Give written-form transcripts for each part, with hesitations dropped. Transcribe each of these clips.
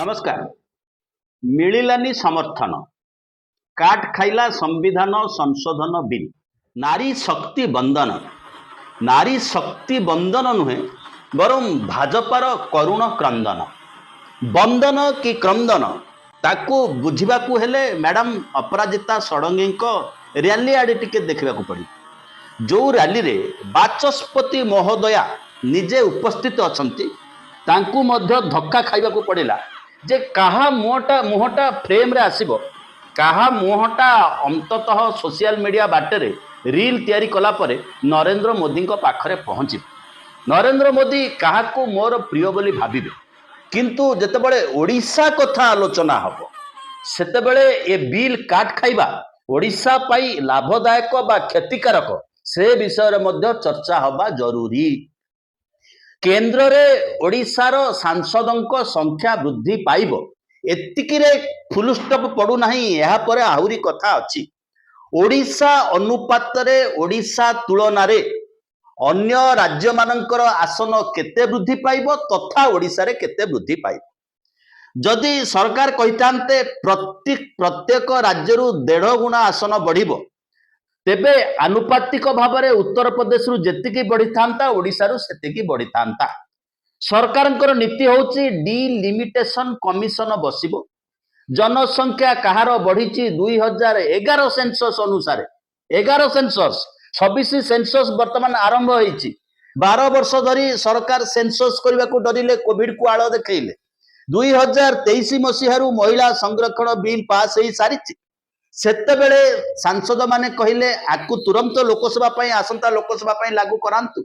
नमस्कार। मिलिलानी समर्थन काट खाइला संविधान संशोधन बिल नारी शक्ति बंदन। नारी शक्ति बंदन नुहे बरं भाजपार करुण क्रंदन। बंदन कि क्रंदन ताकू बुझिबाकू हेले मैडम अपराजिता षडंगी रैली आड़े टिके देखा पड़ी। जो रैली रे बाचस्पति महोदया निजे उपस्थित अछंती तांकू मध्य धक्का खाइबाकू पड़िला जे कहा मुहटा फ्रेम रे आसीबो, कहा मुहटा अंततः सोशल मीडिया बाटेरे रील तैयारी कला परे नरेंद्र मोदी पाखरे पहुँचे। नरेंद्र मोदी क्या मोर प्रिय बोली भाविबे, किंतु जेतेबेले ओडिशा कथा आलोचना हबो सेतेबेले ए बिल काट खाइबा ओडिशा पाई लाभदायक बा क्षतिकारक से विषय रे मध्य चर्चा हबा जरूरी। केंद्र रे ओडिशार सांसदों संख्या वृद्धि पाइब एतिकी रे फुल स्टॉप पड़ू नहीं। यह पर आहुरी कथा अछि। ओडिशा अनुपात रे ओडिशा तुलना रे अन्य राज्य मानकर आसन केते वृद्धि पाइब तथा ओडिशा रे केते वृद्धि पाइब। जदि सरकार कहितांते प्रत्येक राज्यरु 1.5 गुणा आसन बढ़िबो तेबे आनुपातिक भाव में उत्तर प्रदेश रु जेतिकी बढ़ी था ओडिशा रु सेतिकी बढ़ी था। सरकार नीति होची डिलिमिटेशन कमिशन बसिबो। जनसंख्या कहार बढ़ी 2011 सेंसस अनुसार 11 सेंसस 26 सेंसस वर्तमान आरंभ होईची। 12 वर्ष धरी सरकार सेंसस करने को डरिले, कोविड को आड़ देखले। 2023 मसीह महिला संरक्षण बिल पास हो सारी सेतेबेले सांसद माने कहले आकु तुरंत लोकसभा पई आसंता लोकसभा पई लागू करांतु।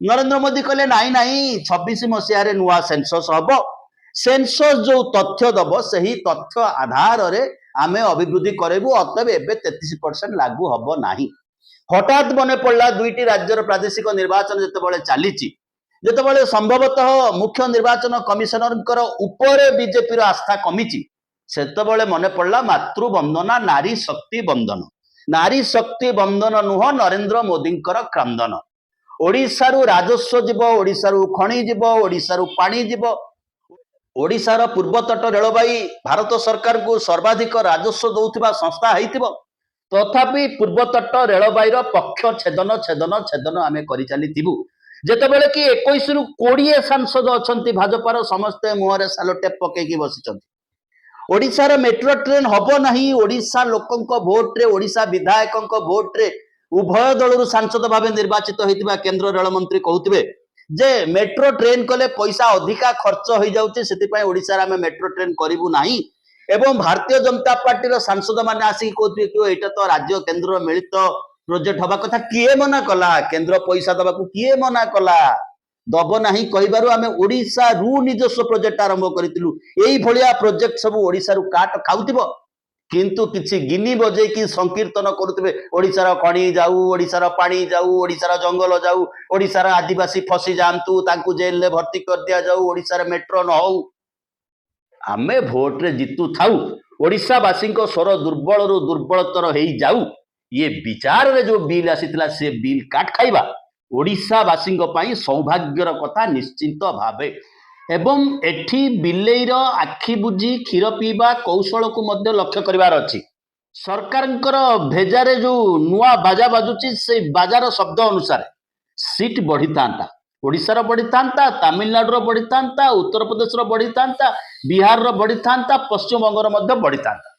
नरेंद्र मोदी कहले नाई नाई 26 मसीह रे नुआ सेंसस हबो। सेंसस जो तथ्य दबो सही तथ्य आधार रे आमे अभिवृद्धि करेबु, अतएव एबे 33% लागू हबो नाही। हठात मने पड़ला दुईटी राज्यर प्रादेशिक निर्वाचन जेतेबेले चालीची, जेतेबेले संभवतः मुख्य निर्वाचन कमिशनर ऊपर बीजेपी रो आस्था कमिची, सेतेबेले मने पड़ला मातृवंदना नारी शक्ति बंदन। नारी शक्ति बंदन नुह नरेंद्र मोदी क्रंदन। ओडिशारू राजस्व जीव, ओडिशारू खଣି जीव, ओडिशारू पानी जीव। ओडिशार पूर्वतट रेलबाई भारत सरकार को सर्वाधिक राजस्व दौथिबा संस्था हैतिबो, तथापि पूर्वतट रेलबाईर पक्ष छेदन छेदन छेदन आमे करि चलीथिबु। जेतेबेले कि 21 रु 20 सांसद अछंती भाजपार समस्ते मुहरे सालोटेप पकेकी बसिचंती। ओडिशार मेट्रो ट्रेन हबो नहीं। ओडिशा लोकंक भोट रे, ओडिशा विधायकंक भोट रे उभय दलरु सांसद भावे निर्वाचित होइतिबा केंद्र रेल मंत्री कहउतिबे जे मेट्रो ट्रेन कले पैसा अधिका खर्च हो जाउचे, सेति पय ओडिशा रे मेट्रो ट्रेन करिवु नाही। एवं भारतीय जनता पार्टी रो सांसद माने आसी कहउतिबे कि एटा तो राज्य केंद्र मिलित प्रोजेक्ट हबा कथा। किए मना कला? केंद्र पैसा दबाकू किए मना कला? दब नाही कहिबारु आमे ओडिशा रु निजस्व प्रोजेक्ट आरंभ करितिलु। एई भलिया प्रोजेक्ट सब ओडिशा रु काट खाउतिबो, किंतु किछि गिनी बजे की संकीर्तन करुतिबे ओडिशार खणी जाऊ, ओडिशार पानी जाऊ, ओडिशार जंगल जाऊ, ओडिशार आदिवासी फसी जांतु, तांकू जेल ले भर्ती कर दिया जाऊ, ओडिशार मेट्रो न हो। आमे भोट रे जितु थाऊ, ओडिशा वासी को स्वर दुर्बल रु दुर्बलतर हेई जाऊ। ये विचार रे जो बिल आसीतिला से बिल काट खाइबा ओडिशा वासी सौभाग्यर कथा निश्चिंत भावे। एवं एठी बिलेईर आखि बुझी क्षीर पीवा कौशल को मध्य लक्ष्य करिवार अछि। सरकारंकर भेजारे जो नुआ बाजा बाजुची से बाजार शब्द अनुसार सीट बढ़ी थांता, ओडिशार बढ़ी थांता, तमिलनाडुर बढ़ी थांता, उत्तर प्रदेशर बढ़ी थांता, बिहार बढ़ी थांता, पश्चिम बंगर मध्य बढ़ी थांता।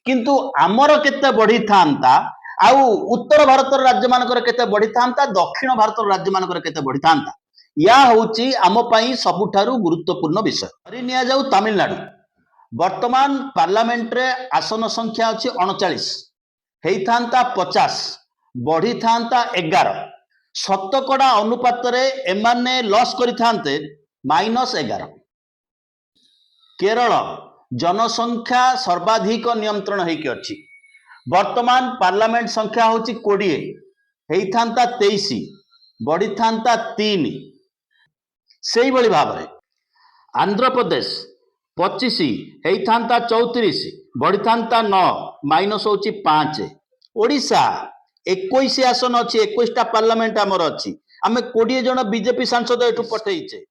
किंतु आमर केते बढ़ी थांता आउ उत्तर भारत राज्य मानकर केते बढ़ी थांता, दक्षिण भारत राज्य मानकर केते बढ़ी थांता। या होची आम पई सबुठारु गुरुत्वपूर्ण विषय। धरि निया जाऊ तमिलनाडु। वर्तमान पार्लियामेंट रे आसन संख्या अछि 39, हेई थांता 50, बढ़ी थांता 11। शतकड़ा अनुपात रे एमाने लॉस करि थांते -11। केरल जनसंख्या सर्वाधिक नियंत्रण हेकी अछि। वर्तमान पार्लियामेंट संख्या होची 20, हेई थांता 23, बढ़ी थांता 3। सेही बड़ी भाव में आंध्र प्रदेश 25, हेई थांता 34, बढ़ी थांता 9, माइनस होची 5। ओडिशा 21 आसन अच्छी, 21टा पार्लियामेंट आमर अच्छी, आम 20 जन बीजेपी सांसद एठू पठेइचे,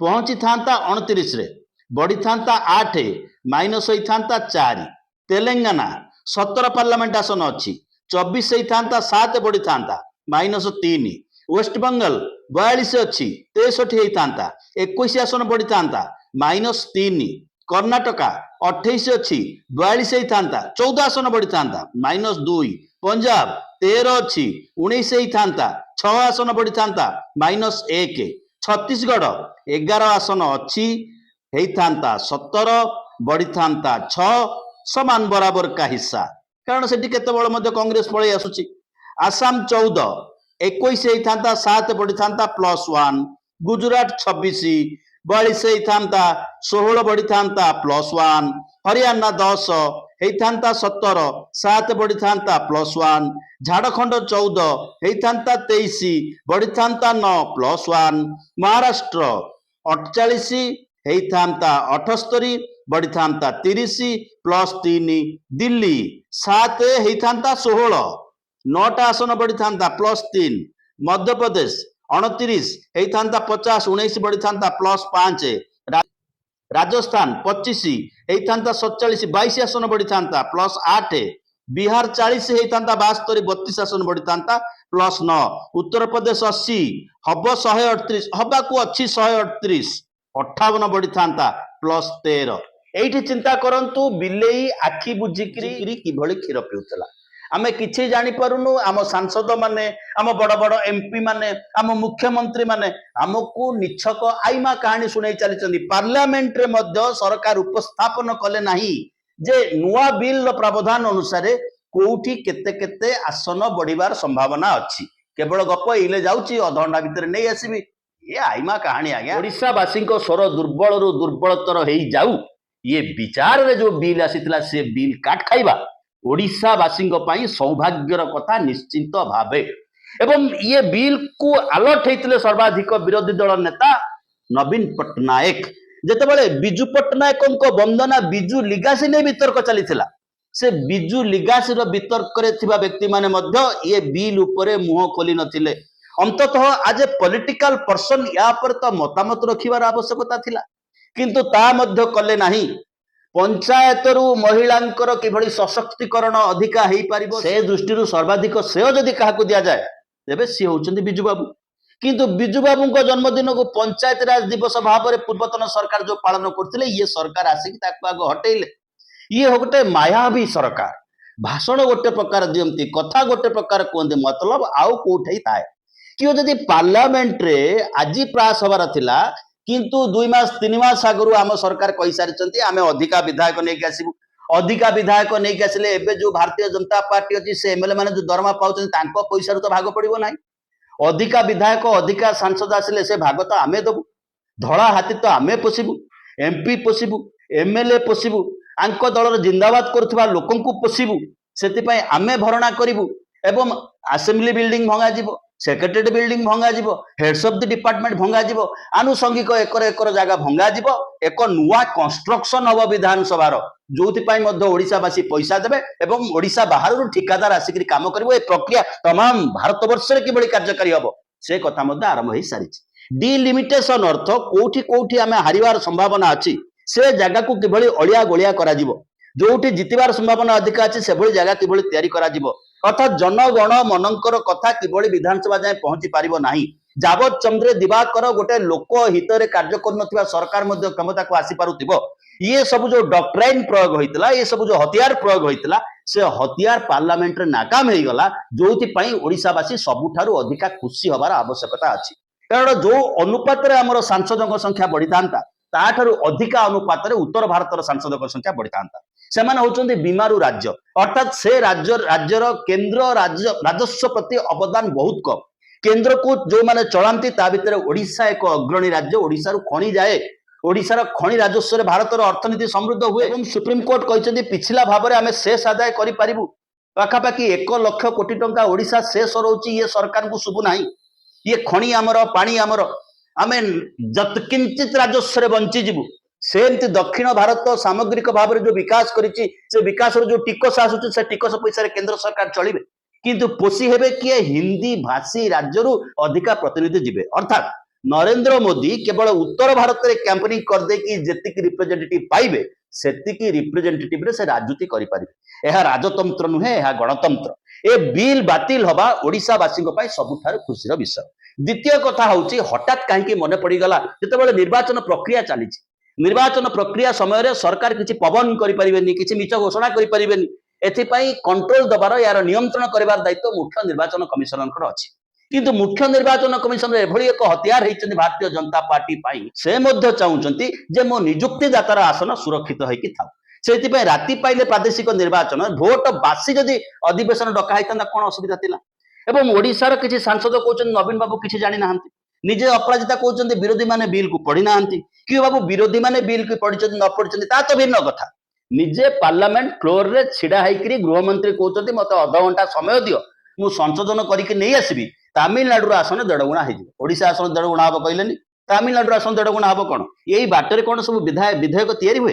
पहुंची था 29 रे। बढ़ी था 8 माइनस होता 4। तेलंगाना 17 पार्लियामेंट आसन अच्छी 24 होता 7 बढ़ी था -3। वेस्ट बंगाल 42 अच्छी 63 होता 21 आसन बढ़ी था -3। कर्णाटका 28 अच्छी 42 होता 14 आसन बढ़ी था -2। पंजाब 13 अच्छी 19 होता 6 आसन बढ़ी था -1। छत्तीसगढ़ 11 आसन अच्छी होता 17 बढ़ी था 6 समान बराबर का हिस्सा कारण से कांग्रेस पलि आसुची। आसाम 14 21 होता 7 बढ़ी था +1। गुजरात 26 42 होता 16 बढ़ी था +1। हरियाणा 10 होता 17 7 बढ़ी था +1। झारखंड 14 होता 23 बढ़ी था 9 +1। महाराष्ट्र 48 होता 78 बढ़ी था 30 +3। दिल्ली 7 होता 16 9 आसन बढ़ी था +3। मध्य प्रदेश 29 होता 50 19 बढ़ी था +5। राजस्थान 25 होता 47 22 आसन बढ़ी था +8। बिहार 40 होता 72 32 आसन बढ़ी था +9। उत्तर प्रदेश 80 हम 138 हवाक अच्छी 138 58 बढ़ी था +13। एठी चिंता करंतु बिलेई आखि बुझिकी किभଳି क्षीर पिउतला आमे किछि जानि पारुनु। आम सांसद माने आम बड़ बड़ एमपी माने आम मुख्यमंत्री माने आमको निछक आईमा कहानी सुनाई चली पार्लियामेंट रे मध्य सरकार उपस्थापन कले नाही जे नुआ बिल प्रावधान अनुसार कोठी केते केते आसन बढ़िबार संभावना अछि। केवल गप इले जाउची अधघंटा भितर नहीं आसीबी ये आईमा कहानी आज्ञा। ओडिशा वासी स्वर दुर्बल रु दुर्बलतर हो जाऊ ये विचार रे जो बिल आसीतिला से बिल काट खाइबा ओडिशा वासी सौभाग्यर कथा निश्चिंत भावे। एवं ये बिल को अलर्ट होते सर्वाधिक विरोधी दल नेता नवीन पट्टनायक जितेबाला बिजू पट्टनायक वंदना बिजू लिगासी ने वितर्क चली से बिजू लिगासी वितर्क व्यक्ति माने ये बिल उपरे मुह खोली नथिले। अंततः आज ए पॉलिटिकल पर्सन या पर तो मतामत रखिबार आवश्यकता थिला किंतु ता मध्य कले नाही। पंचायत रु महिलांकर किभଳି सशक्तिकरण अधिका हेई परिबो से दृष्टि सर्वाधिक श्रेय जदि काहाकु दिया जाए तेबे सी होउचंदी बिजू बाबू। किंतु बिजू बाबू जन्मदिन को पंचायत राज दिवस भाव में पूर्वतन सरकार जो पालन करते ये सरकार आसिक आग हटेले। ये गोटे मायावी सरकार भाषण गोटे प्रकार दियंती कथा गोटे प्रकार कहते मतलब आउ कोठे थाए कि जदि पार्लियामेंट रे आज प्रयास हबार थिला किंतु 2 मास 3 मास आगु आम सरकार कही सारी आम अधिका विधायक नहीं आसबू अधिका विधायक नहीं आसिले एबे जो भारतीय जनता पार्टी अच्छी से एमएलए मैंने जो दरमा पाउछन तांको पैसा तो भाग पड़िबो नाही। अधिका विधायक अधिका सांसद आसिले से भाग तो आमे दबू धड़ा हाथी तो आमे पोषिबू एमपी पोषिबू एमएलए पोषिबू आंक दलर जिंदाबाद करुवा लोकन को पोषिबू से आमे भरणा करिबू एवं असेंबली बिल्डिंग भंगा जीवो सेक्रेटेरिएट बिल्डिंग भंगा जीवो हेड्स ऑफ द डिपार्टमेंट भंगा जीवो आनुषंगिक एकर एकर जगह भंगा जीवो एक नुआ कंस्ट्रक्शन हब विधानसभा जोथि पाई मध्य ओडिशावासी पैसा देबे एवं ओडिशा बाहर ठिकादार आसिक काम करिवो ए प्रक्रिया तमाम भारतवर्ष रे किबळी कार्यकारी हबो से कथा मध्य आरंभ होई सारिछि। डिलिमिटेशन अर्थ कोठी कोठी आमे हारिवार संभावना अछि से जगह को किभଳି अलिया गोलिया करा जीवो जोठी जितिबार संभावना अधिक अछि से भଳି जगह किभଳି तयारी करा जीवो अर्थात जनगण मनंकर कथा किभଳି विधानसभा जाए पहुंची पारिबो नाही। जावत चंद्र दिवाकर गोटे लोक हित रे कार्य करनथिबा सरकार मध्य क्षमता को आसी पारुथिबो ये सब जो डॉक्ट्राइन प्रयोग होइतला ये सब जो हथियार प्रयोग होइतला से हथियार पार्लियामेंट रे नाकाम हेई गला जोथि पई ओडिशावासी सबुठारु अधिका खुशी हबार आवश्यकता अछि। कारण जो अनुपात रे हमर सांसदक संख्या बढ़ी थांता ताठारु अधिका अनुपात रे उत्तर भारतर सांसदक संख्या बढ़ी थांता सेमाने होचंदी बीमारू राज्य अर्थात से राज्यर केंद्र राजस्व प्रति अवदान बहुत कम केंद्र को जो माने चलांती ता भितर ओडिशा एक अग्रणी राज्य ओडिशा रु खणी जाए ओडिशार खणी राजस्व रे भारतर अर्थनीति समृद्ध हुए एवं सुप्रीम कोर्ट कहते पिछला भाव में आम शेष आदाय करूँ पाखापाखि 1 लाख कोटी टंका ओडिशा शेष रोची ये सरकार को शुभु नाही। ये खणी आमर पानी आमर आम जत्किंचित राजस्व रे बंची जीवु सेमती दक्षिण भारत सामग्रिक भाव में जो विकास करिछि से विकास जो टिकस आसुछि से टिकस पैसा केंद्र सरकार चलिबे किंतु पोषी हेबे किए हिंदी भाषी राज्य अधिका प्रतिनिधि जीवे अर्थात नरेंद्र मोदी केवल उत्तर भारत में कैंपेनिंग कर दे कि जेतिकी रिप्रेजेंटेटिव पाइबे सेतिकी रिप्रेजेंटेटिव रे से राजनीति करि परिबे। यह राजतंत्र नुहे, यह गणतंत्र। ए बिल बातिल हवा ओडिशावासी सबुठार खुशीर विषय। द्वितीय कथा हूँ हठात कहीं मन पड़गला जिते निर्वाचन प्रक्रिया चली निर्वाचन प्रक्रिया समय सरकार किसी पवन करें किसी मिछ घोषणा करें एथिपाई कंट्रोल दबार यार नियंत्रण कर दायित्व मुख्य निर्वाचन कमिशनर अच्छी किंतु मुख्य निर्वाचन कमिशन एभली एक हथियार होती भारतीय जनता पार्टी से चाहते जे मो निजुक्तिदातार आसन सुरक्षित होगी था से राति पाइले प्रादेशिक निर्वाचन भोट बासी जदि अधिवेशन डका होता कौन असुविधा थिला। एवं ओडिशार किसी सांसद कहते नवीन बाबू किसी जानी ना निजे अपराजिता कहते विरोधी माने बिल को पढ़ी ना कि बाबू विरोधी माने बिल को पढ़ी न पढ़ी तो भिन्न कथा। निजे पार्लियामेंट फ्लोर रे छिड़ा होकर गृहमंत्री कहते मत अध घंटा समय दियो मु संशोधन करके नहीं आसबि तामिलनाडु आसन 1.5 गुणा होइसा आसन 1.5 गुणा हम कहले तामिलनाडु आसन 1.5 गुणा हम कौन यही बाटर कौन सब विधेयक तैयारी हुए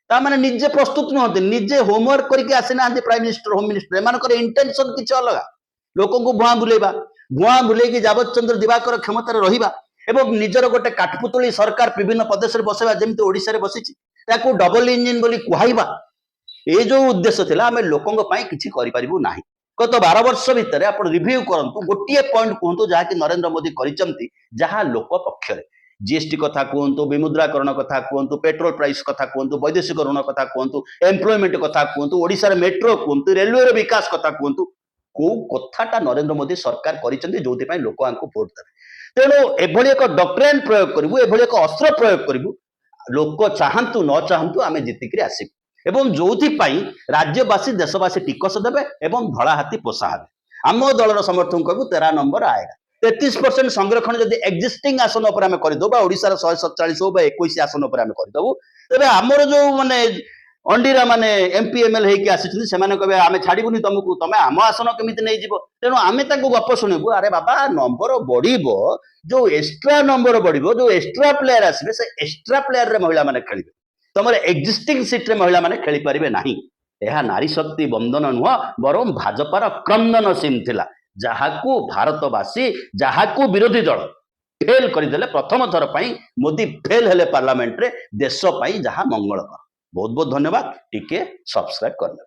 ताने निजे प्रस्तुत नुहति निजे होमवर्क करके आसी ना प्राइम मिनिस्टर होम मिनिस्टर एमानकर इंटेंशन किसी अलग लोक भुआ बुलेकी जावत चंद्र दिवाकर क्षमतार रहिबा एवं निजर गोटे काठपुतली सरकार विभिन्न प्रदेश में बसेबा जेमती ओडिशा रे बसिछि ताकू डबल इंजिन बोली कुहाइबा ए जो उद्देश्य थिला आमे लोकंग पई किछि करि परिबु नाही। गत 12 वर्ष भितर आप रिव्यू करंतु गोटे पॉइंट कहतु जहाँकि नरेंद्र मोदी करिसंती जहाँ लोक पक्षरे जीएसटी कथा कहतु विमुद्राकरण कथा कहतु पेट्रोल प्राइस कथा कहतु वैदेशिक ऋण कथा कहतु एम्प्लॉयमेंट कथा कहतु ओडिशा रे मेट्रो कहतु रेलवे विकास कथा कहतु को कथाटा नरेंद्र मोदी सरकार करिसंती जोथि पई लोक आंको वोट देबे। तेणु एभली एक डॉक्ट्रिन प्रयोग करिवु एभली एक अस्त्र प्रयोग करिवु लोक चाहंतु न चाहंतु आमे जितिकरी आसिबु एवं जोथि राज्यवासी देशवासी टिकस देवे एवं धड़ा हाथी पोषा हे आम दलर समर्थक को 13 नंबर आएगा 33% संरक्षण जब एक्जिस्टिंग आसन पर आम करदे ओडार 147 हो 21 आसन पर आम करदे तेरे आमर जो माने अंडीरा माने एमपी एमएल होकर आसी कहे आम छाड़बूनी तुमको तुम आम आसन केमी नहीं जीव तेणु आम गप शुणु अरे बाबा नंबर बढ़ जो एक्सट्रा नंबर बढ़ जो एक्सट्रा प्लेयर आसवे से एक्सट्रा प्लेयर रे महिला माने खेलिबे तुम एक्जिस्टिंग सीट रे महिला माने खेली पारिबे नाही। यह नारी शक्ति बंधन नुह बरम भाजपार क्रंदन सीम थिला जहाकू भारतवासी जहाकू विरोधी दल फेल करदेले प्रथम थर पई मोदी फेल हेले पार्लियामेंट रे देश पई जहा मंगलकर। बहुत बहुत धन्यवाद टिके सब्सक्राइब करने।